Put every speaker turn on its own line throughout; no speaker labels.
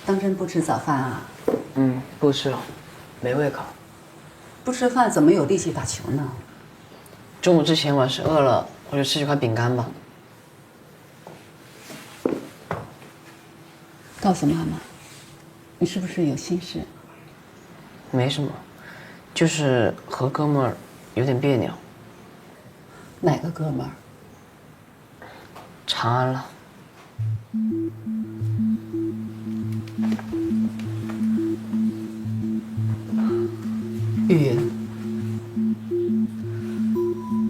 当真不吃早饭啊？
不吃了，没胃口。
不吃饭怎么有力气打球呢？
中午之前我要是饿了，我就吃几块饼干吧。
告诉妈妈，你是不是有心事？
没什么，就是和哥们儿有点别扭。
哪个哥们儿？
长安了。
玉云，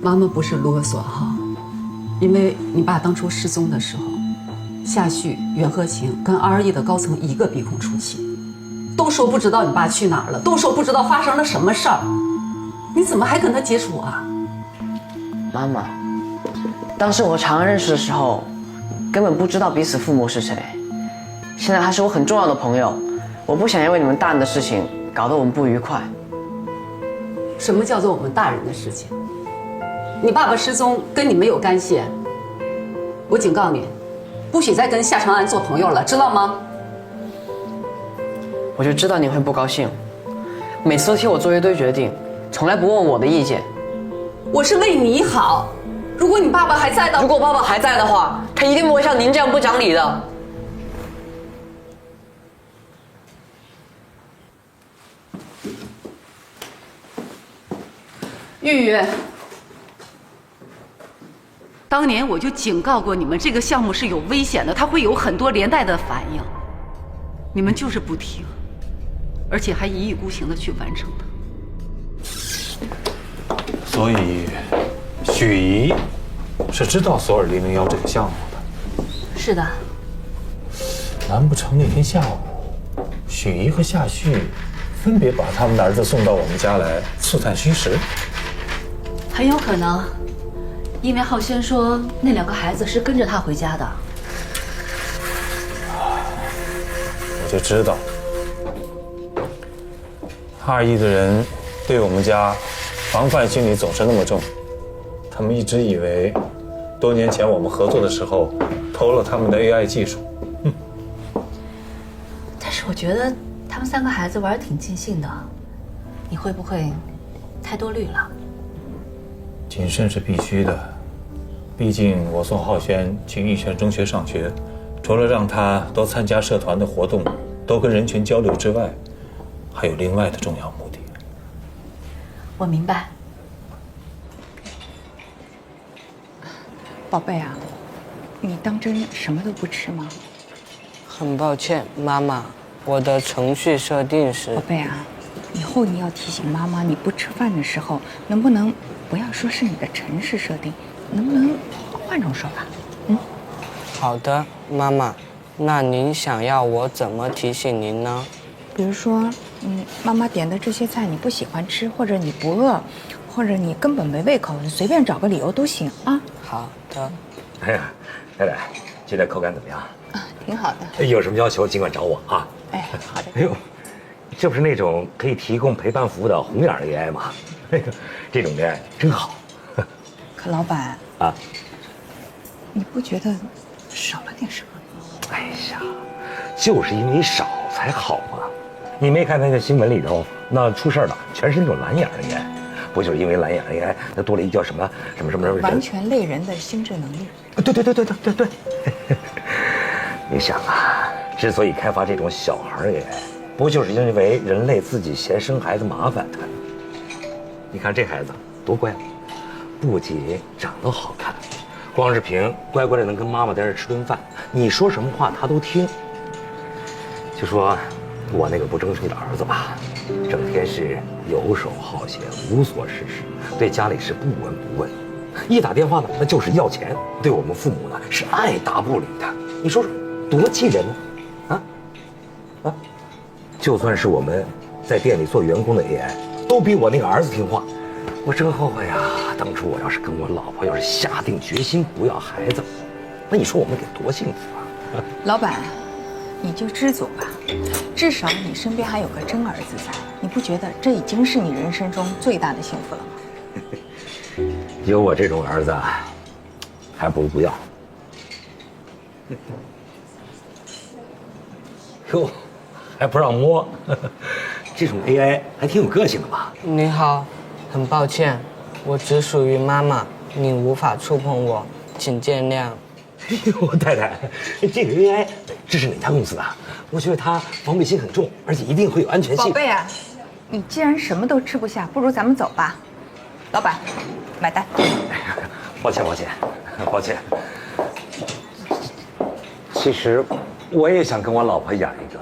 妈妈不是啰嗦哈，因为你爸当初失踪的时候，夏旭、袁和晴跟 RE 的高层一个鼻孔出气，都说不知道你爸去哪儿了，都说不知道发生了什么事儿，你怎么还跟他接触啊？
妈妈，当时我和长安认识的时候，根本不知道彼此父母是谁。现在他是我很重要的朋友，我不想因为你们大人的事情搞得我们不愉快。
什么叫做我们大人的事情？你爸爸失踪跟你没有干系。我警告你，不许再跟夏长安做朋友了，知道吗？
我就知道你会不高兴，每次都替我做一堆决定，从来不问我的意见。
我是为你好。如果你爸爸还在的，
如果爸爸还在的话，他一定不会像您这样不讲理的。
玉玉，当年我就警告过你们，这个项目是有危险的，它会有很多连带的反应。你们就是不听，而且还一意孤行的去完成它。
所以，许怡是知道索尔001这个项目的。
是的。
难不成那天下午，许怡和夏旭分别把他们的儿子送到我们家来促探虚实？
很有可能，因为浩轩说那2个孩子是跟着他回家的。
我就知道，2E的人对我们家防范心理总是那么重。他们一直以为，多年前我们合作的时候偷了他们的 AI 技术。
但是我觉得他们3个孩子玩得挺尽兴的，你会不会太多虑了？
谨慎是必须的，毕竟我送浩轩去逸轩中学上学，除了让他多参加社团的活动，多跟人群交流之外，还有另外的重要目的。
我明白。
宝贝啊，你当真什么都不吃吗？
很抱歉，妈妈，我的程序设定是……
宝贝啊，以后你要提醒妈妈，你不吃饭的时候，能不能不要说是你的程式设定，能不能换种说法？
好的，妈妈。那您想要我怎么提醒您呢？
比如说，妈妈点的这些菜你不喜欢吃，或者你不饿，或者你根本没胃口，你随便找个理由都行啊。
好的。
哎呀，奶奶，现在口感怎么样？
啊，挺好的。
有什么要求尽管找我啊。
哎，好的。
哎呦，这不是那种可以提供陪伴服务的红眼 AI 吗？这种恋爱真好。
可老板
啊，
你不觉得少了点什么？
哎呀，就是因为少才好嘛。你没看那个新闻里头，那出事了，全是那种蓝眼 AI，不就是因为蓝眼 AI，那多了一叫什么
完全类人的心智能力。
对。你想啊，之所以开发这种小孩 AI，不就是因为人类自己嫌生孩子麻烦的？你看这孩子多乖，不仅长得好看，光是凭乖乖的能跟妈妈在这吃顿饭，你说什么话他都听。就说我那个不争气的儿子吧，整天是游手好闲，无所事事，对家里是不闻不问，一打电话呢那就是要钱，对我们父母呢是爱答不理的。你说说多气人呢？啊！就算是我们在店里做员工的 AI，都比我那个儿子听话。我真后悔啊！当初我要是跟我老婆要是下定决心不要孩子，那你说我们得多幸福啊！
老板，你就知足吧，至少你身边还有个真儿子在，你不觉得这已经是你人生中最大的幸福了吗？
有我这种儿子，还不如不要。哟，还不让摸。这种 AI 还挺有个性的吧？
你好，很抱歉，我只属于妈妈，你无法触碰我，请见谅。
哎呦，太太，这个 AI 这是哪家公司的？我觉得它防备心很重，而且一定会有安全性。
宝贝啊，你既然什么都吃不下，不如咱们走吧。老板，买单。
抱歉，抱歉。其实我也想跟我老婆养一个。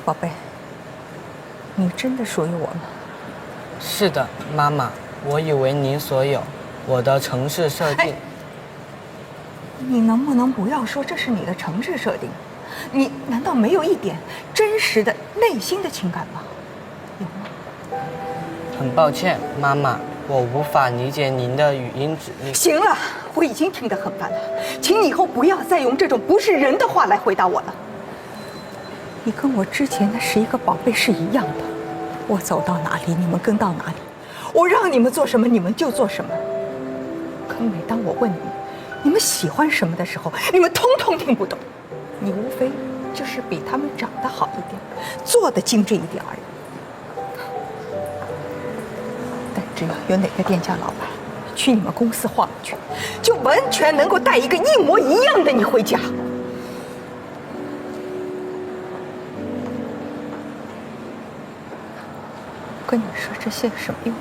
宝贝，你真的属于我吗？
是的，妈妈，我以为您所有，我的城市设定。
你能不能不要说这是你的城市设定？你难道没有一点真实的内心的情感吗？有吗？
很抱歉，妈妈，我无法理解您的语音指令。
行了，我已经听得很烦了，请你以后不要再用这种不是人的话来回答我了。你跟我之前的11个宝贝是一样的，我走到哪里你们跟到哪里，我让你们做什么你们就做什么。可每当我问你们喜欢什么的时候，你们通通听不懂。你无非就是比他们长得好一点，做得精致一点而已。但只要有哪个店家老板去你们公司晃去，就完全能够带一个一模一样的你回家。跟你说这些有什么用？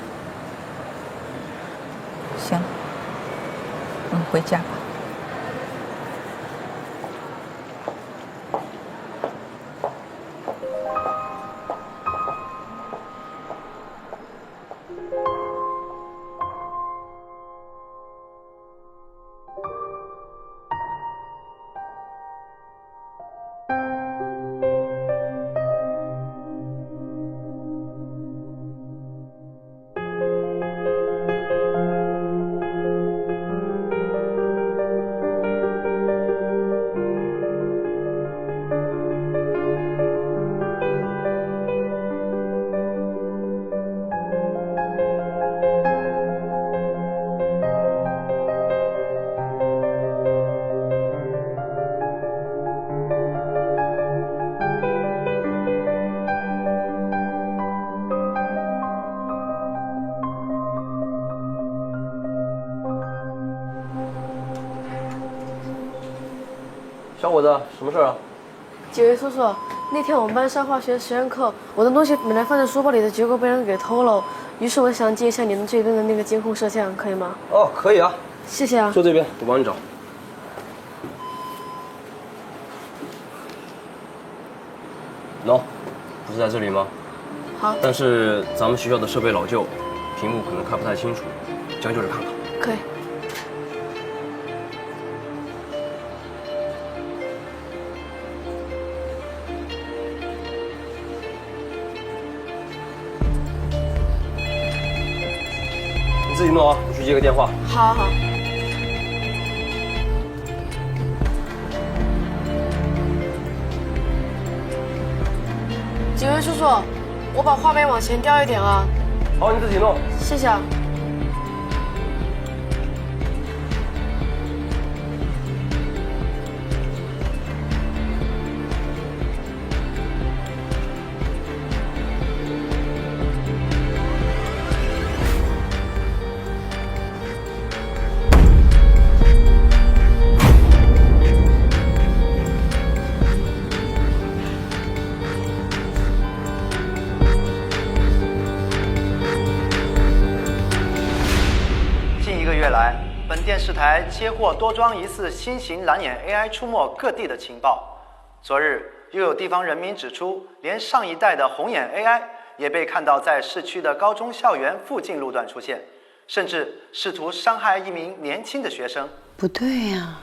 行，我们回家吧。
小伙子，什么事儿啊？
几位叔叔，那天我们班上化学实验课，我的东西本来放在书包里的，结果被人给偷了。于是我想借一下你们这边的那个监控摄像，可以吗？
哦，可以啊。
谢谢啊。
坐这边，我帮你找。喏，不是在这里吗？
好。
但是咱们学校的设备老旧，屏幕可能看不太清楚，将就着看看。
可以。
你自己弄啊，我去接个电话。
好好。几位叔叔，我把画面往前调一点啊。
好，你自己弄。
谢谢啊。
本电视台接获多桩疑似新型蓝眼 AI 出没各地的情报。昨日，又有地方人民指出，连上一代的红眼 AI 也被看到在市区的高中校园附近路段出现，甚至试图伤害一名年轻的学生。
不对呀，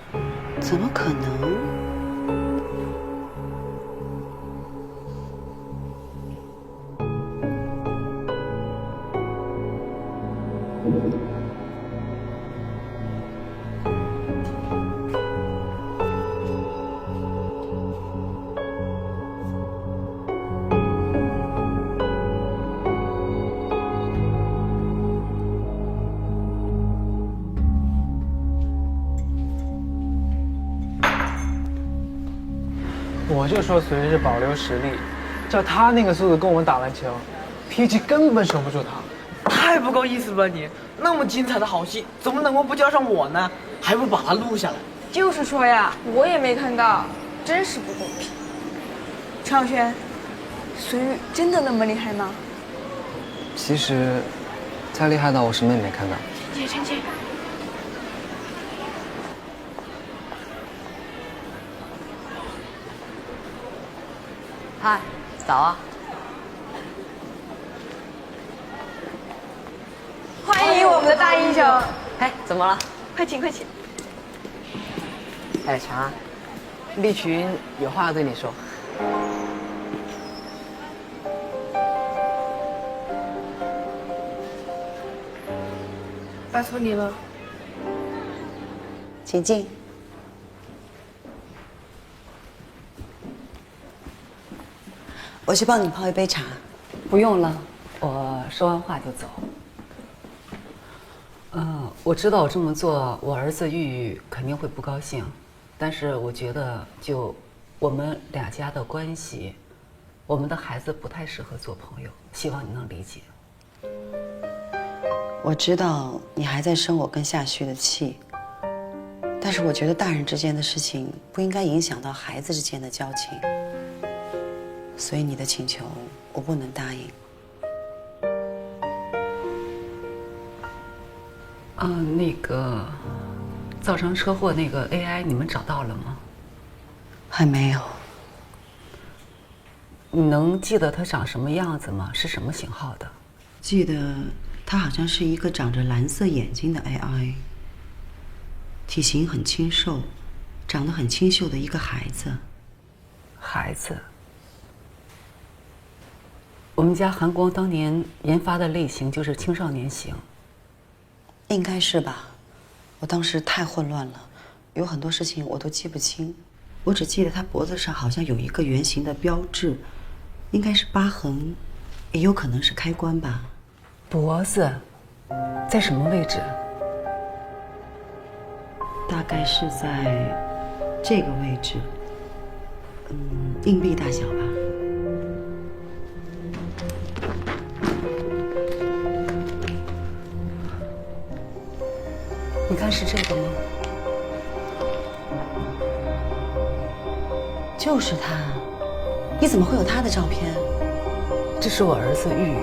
怎么可能？
我就说随时保留实力，照他那个速度跟我们打篮球，脾气根本守不住他。
太不够意思了吧你！那么精彩的好戏，怎么能够不叫上我呢？还不把它录下来？
就是说呀，我也没看到，真是不公平。陈小轩，隋玉真的那么厉害吗？
其实，再厉害的我什么也没看到。
陈姐。
嗨，早啊！
欢迎我们的大英雄。
哎，怎么了？
快请，快请。
哎，强，丽群有话要对你说。
拜托你了。
请进。我去帮你泡一杯茶。
不用了，我说完话就走。我知道我这么做，我儿子玉玉肯定会不高兴，但是我觉得就我们俩家的关系，我们的孩子不太适合做朋友，希望你能理解。
我知道你还在生我跟夏旭的气，但是我觉得大人之间的事情不应该影响到孩子之间的交情，所以你的请求我不能答应。
那个造成车祸那个 AI 你们找到了吗？
还没有。
你能记得它长什么样子吗？是什么型号的？
记得它好像是一个长着蓝色眼睛的 AI， 体型很清瘦，长得很清秀的一个孩子。
孩子。我们家韩光当年研发的类型就是青少年型。
应该是吧，我当时太混乱了，有很多事情我都记不清，我只记得他脖子上好像有一个圆形的标志，应该是疤痕，也有可能是开关吧。
脖子在什么位置？
大概是在这个位置，硬币大小吧。
你看是这个吗？
就是他，你怎么会有他的照片？
这是我儿子玉玉。